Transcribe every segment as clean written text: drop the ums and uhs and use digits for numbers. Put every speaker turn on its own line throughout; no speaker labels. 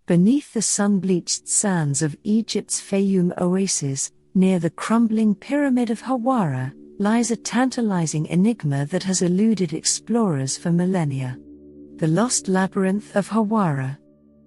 Beneath the sun-bleached sands of Egypt's Fayum oasis, near the crumbling Pyramid of Hawara, lies a tantalizing enigma that has eluded explorers for millennia. The lost Labyrinth of Hawara.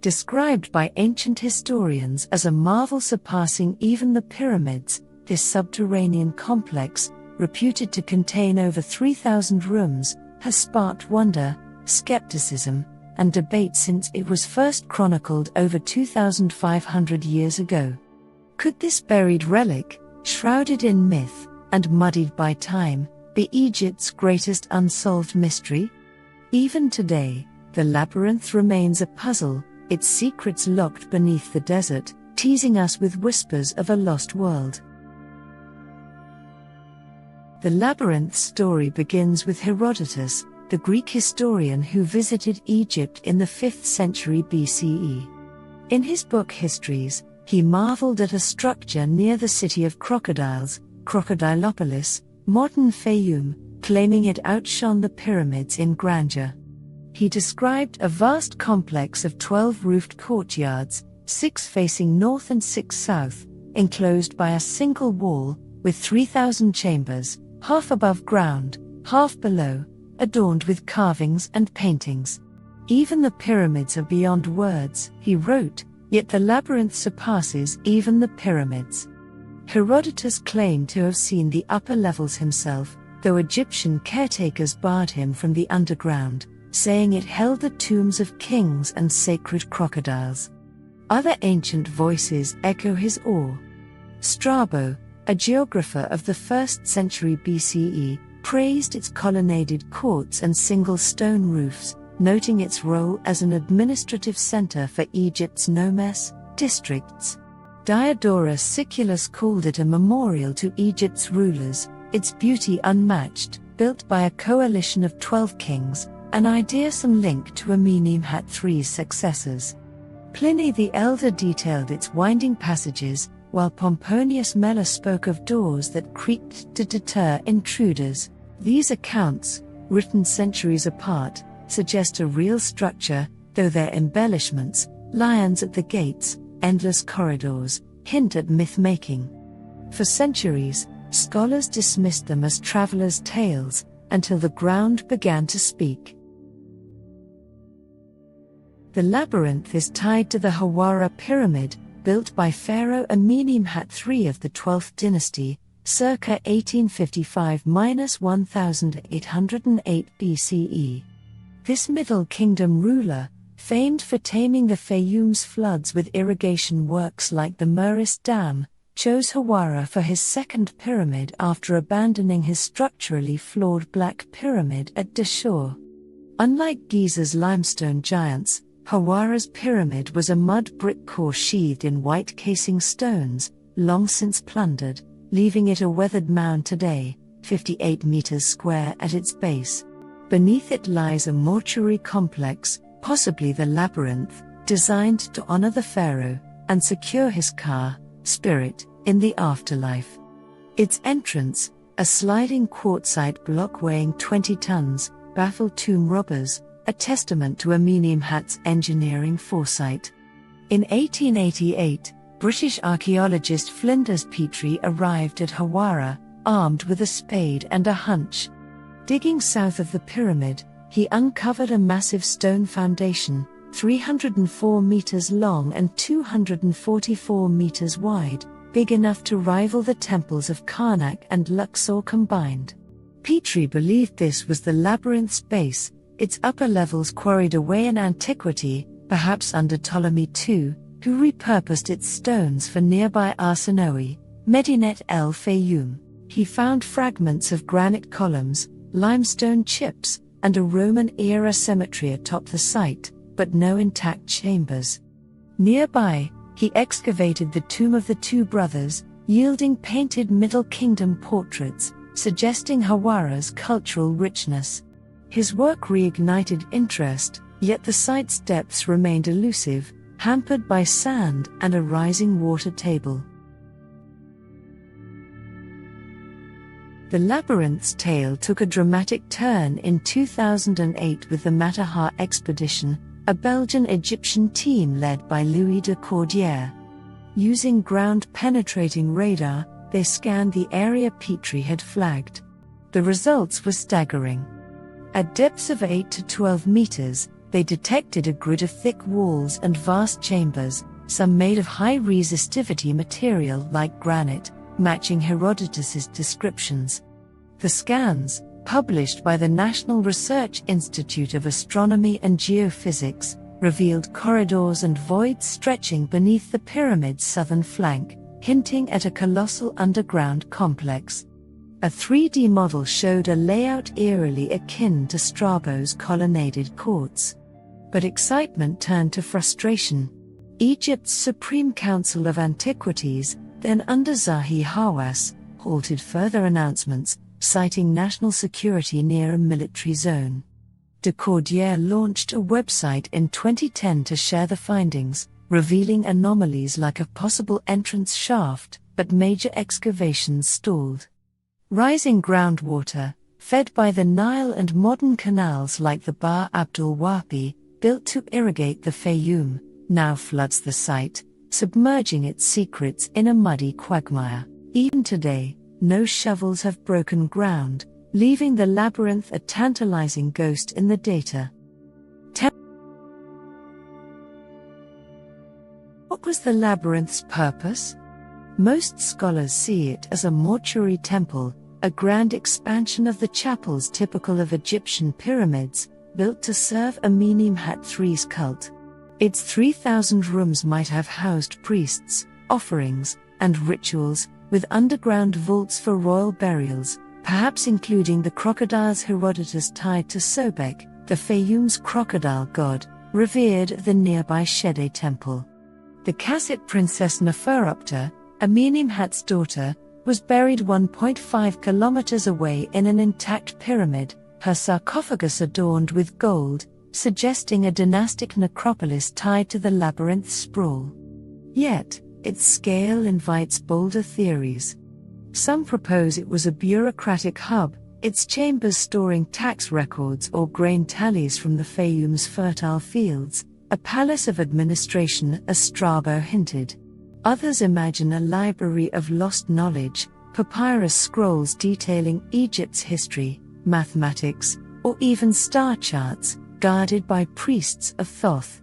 Described by ancient historians as a marvel surpassing even the pyramids, this subterranean complex, reputed to contain over 3,000 rooms, has sparked wonder, skepticism, and debate since it was first chronicled over 2,500 years ago. Could this buried relic, shrouded in myth and muddied by time, be Egypt's greatest unsolved mystery? Even today, the labyrinth remains a puzzle, its secrets locked beneath the desert, teasing us with whispers of a lost world. The labyrinth's story begins with Herodotus, the Greek historian who visited Egypt in the 5th century BCE. In his book Histories, he marveled at a structure near the city of crocodiles, Crocodilopolis, modern Fayum, claiming it outshone the pyramids in grandeur. He described a vast complex of 12 roofed courtyards, 6 facing north and 6 south, enclosed by a single wall, with 3,000 chambers, half above ground, half below, adorned with carvings and paintings. Even the pyramids are beyond words, he wrote, yet the labyrinth surpasses even the pyramids. Herodotus claimed to have seen the upper levels himself, though Egyptian caretakers barred him from the underground, saying it held the tombs of kings and sacred crocodiles. Other ancient voices echo his awe. Strabo, a geographer of the 1st century BCE, praised its colonnaded courts and single stone roofs, noting its role as an administrative center for Egypt's nomes, districts. Diodorus Siculus called it a memorial to Egypt's rulers, its beauty unmatched, built by a coalition of 12 kings, an idea some link to Amenemhat III's successors. Pliny the Elder detailed its winding passages, while Pomponius Mela spoke of doors that creaked to deter intruders. These accounts, written centuries apart, suggest a real structure, though their embellishments, lions at the gates, endless corridors, hint at myth-making. For centuries, scholars dismissed them as travelers' tales, until the ground began to speak. The labyrinth is tied to the Hawara pyramid, built by Pharaoh Amenemhat III of the 12th dynasty, circa 1855–1808 BCE. This Middle Kingdom ruler, famed for taming the Fayum's floods with irrigation works like the Meris Dam, chose Hawara for his second pyramid after abandoning his structurally flawed Black Pyramid at Dashur. Unlike Giza's limestone giants, Hawara's pyramid was a mud brick core sheathed in white casing stones, long since plundered, leaving it a weathered mound today, 58 meters square at its base. Beneath it lies a mortuary complex, possibly the labyrinth, designed to honor the pharaoh and secure his spirit in the afterlife. Its entrance, a sliding quartzite block weighing 20 tons, baffled tomb robbers, a testament to Amenemhat's engineering foresight. In 1888, British archaeologist Flinders Petrie arrived at Hawara, armed with a spade and a hunch. Digging south of the pyramid, he uncovered a massive stone foundation, 304 meters long and 244 meters wide, big enough to rival the temples of Karnak and Luxor combined. Petrie believed this was the labyrinth's base, its upper levels quarried away in Antiquity, perhaps under Ptolemy II, who repurposed its stones for nearby Arsinoe, Medinet el Fayum. He found fragments of granite columns, limestone chips, and a Roman-era cemetery atop the site, but no intact chambers. Nearby, he excavated the tomb of the two brothers, yielding painted Middle Kingdom portraits, suggesting Hawara's cultural richness. His work reignited interest, yet the site's depths remained elusive, hampered by sand and a rising water table. The labyrinth's tale took a dramatic turn in 2008 with the Matterhorn expedition, a Belgian-Egyptian team led by Louis de Cordière. Using ground-penetrating radar, they scanned the area Petrie had flagged. The results were staggering. At depths of 8 to 12 meters, they detected a grid of thick walls and vast chambers, some made of high resistivity material like granite, matching Herodotus's descriptions. The scans, published by the National Research Institute of Astronomy and Geophysics, revealed corridors and voids stretching beneath the pyramid's southern flank, hinting at a colossal underground complex. A 3D model showed a layout eerily akin to Strabo's colonnaded courts. But excitement turned to frustration. Egypt's Supreme Council of Antiquities, then under Zahi Hawass, halted further announcements, citing national security near a military zone. De Cordière launched a website in 2010 to share the findings, revealing anomalies like a possible entrance shaft, but major excavations stalled. Rising groundwater, fed by the Nile and modern canals like the Bahr Abdul Wahbi, built to irrigate the Fayoum, now floods the site, submerging its secrets in a muddy quagmire. Even today, no shovels have broken ground, leaving the labyrinth a tantalizing ghost in the data. What was the labyrinth's purpose? Most scholars see it as a mortuary temple, a grand expansion of the chapels typical of Egyptian pyramids, built to serve Amenemhat III's cult. Its 3,000 rooms might have housed priests, offerings, and rituals, with underground vaults for royal burials, perhaps including the crocodiles Herodotus tied to Sobek, the Fayoum's crocodile god, revered at the nearby Shede temple. The Kassit princess Neferuptah, Amenemhat's daughter, was buried 1.5 kilometers away in an intact pyramid, her sarcophagus adorned with gold, suggesting a dynastic necropolis tied to the labyrinth's sprawl. Yet, its scale invites bolder theories. Some propose it was a bureaucratic hub, its chambers storing tax records or grain tallies from the Fayoum's fertile fields, a palace of administration as Strabo hinted. Others imagine a library of lost knowledge, papyrus scrolls detailing Egypt's history, mathematics, or even star charts, guarded by priests of Thoth.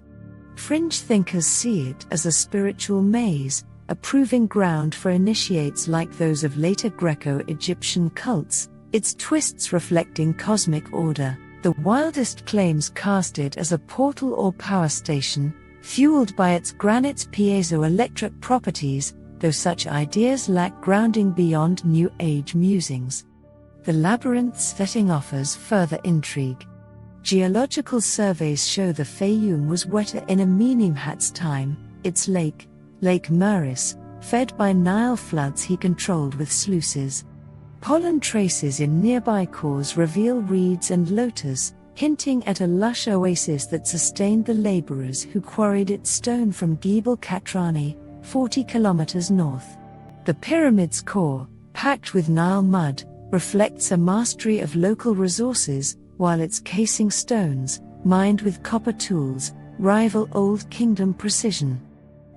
Fringe thinkers see it as a spiritual maze, a proving ground for initiates like those of later Greco-Egyptian cults, its twists reflecting cosmic order. The wildest claims cast it as a portal or power station, fueled by its granite's piezoelectric properties, though such ideas lack grounding beyond New Age musings. The labyrinth's setting offers further intrigue. Geological surveys show the Fayoum was wetter in Amenemhat's time, its lake, Lake Meris, fed by Nile floods he controlled with sluices. Pollen traces in nearby cores reveal reeds and lotus, hinting at a lush oasis that sustained the laborers who quarried its stone from Gebel Katrani, 40 kilometers north. The pyramid's core, packed with Nile mud, reflects a mastery of local resources, while its casing stones, mined with copper tools, rival Old Kingdom precision.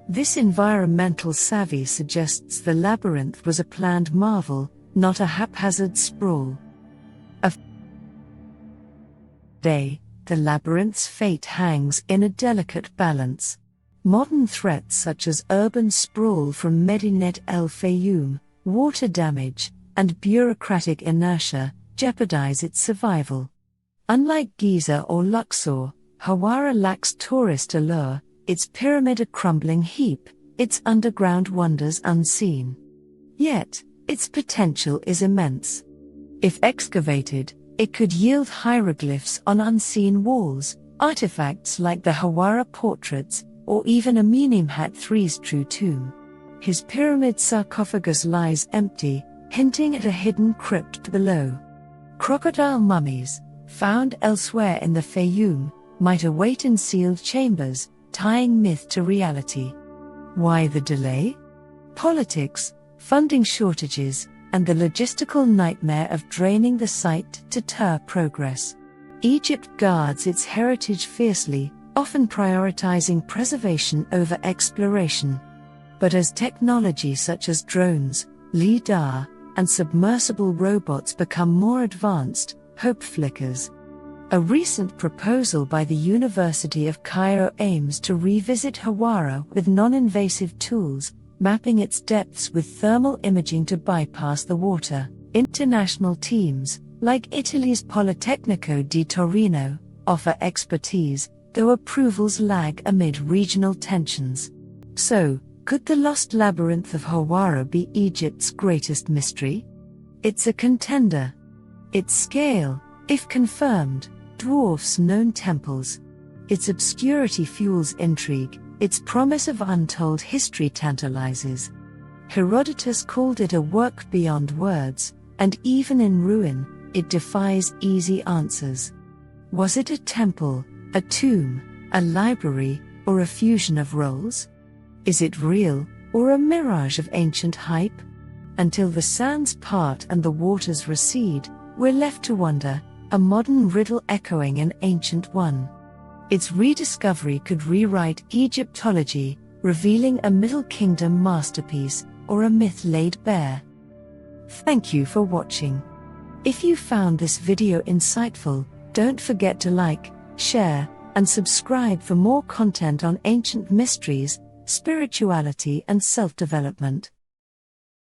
This environmental savvy suggests the labyrinth was a planned marvel, not a haphazard sprawl. Today, the labyrinth's fate hangs in a delicate balance. Modern threats such as urban sprawl from Medinet El Fayoum, water damage, and bureaucratic inertia jeopardize its survival. Unlike Giza or Luxor, Hawara lacks tourist allure, its pyramid a crumbling heap, its underground wonders unseen. Yet, its potential is immense. If excavated, it could yield hieroglyphs on unseen walls, artifacts like the Hawara portraits, or even Amenemhat III's true tomb. His pyramid sarcophagus lies empty, hinting at a hidden crypt below. Crocodile mummies, found elsewhere in the Fayoum, might await in sealed chambers, tying myth to reality. Why the delay? Politics, funding shortages, and the logistical nightmare of draining the site to deter progress. Egypt guards its heritage fiercely, often prioritizing preservation over exploration. But as technology such as drones, LiDAR, and submersible robots become more advanced, hope flickers. A recent proposal by the University of Cairo aims to revisit Hawara with non-invasive tools, mapping its depths with thermal imaging to bypass the water. International teams, like Italy's Politecnico di Torino, offer expertise, though approvals lag amid regional tensions. So, could the lost Labyrinth of Hawara be Egypt's greatest mystery? It's a contender. Its scale, if confirmed, dwarfs known temples. Its obscurity fuels intrigue, its promise of untold history tantalizes. Herodotus called it a work beyond words, and even in ruin, it defies easy answers. Was it a temple, a tomb, a library, or a fusion of roles? Is it real, or a mirage of ancient hype? Until the sands part and the waters recede, we're left to wonder, a modern riddle echoing an ancient one. Its rediscovery could rewrite Egyptology, revealing a Middle Kingdom masterpiece, or a myth laid bare. Thank you for watching. If you found this video insightful, don't forget to like, share, and subscribe for more content on ancient mysteries, spirituality and self-development.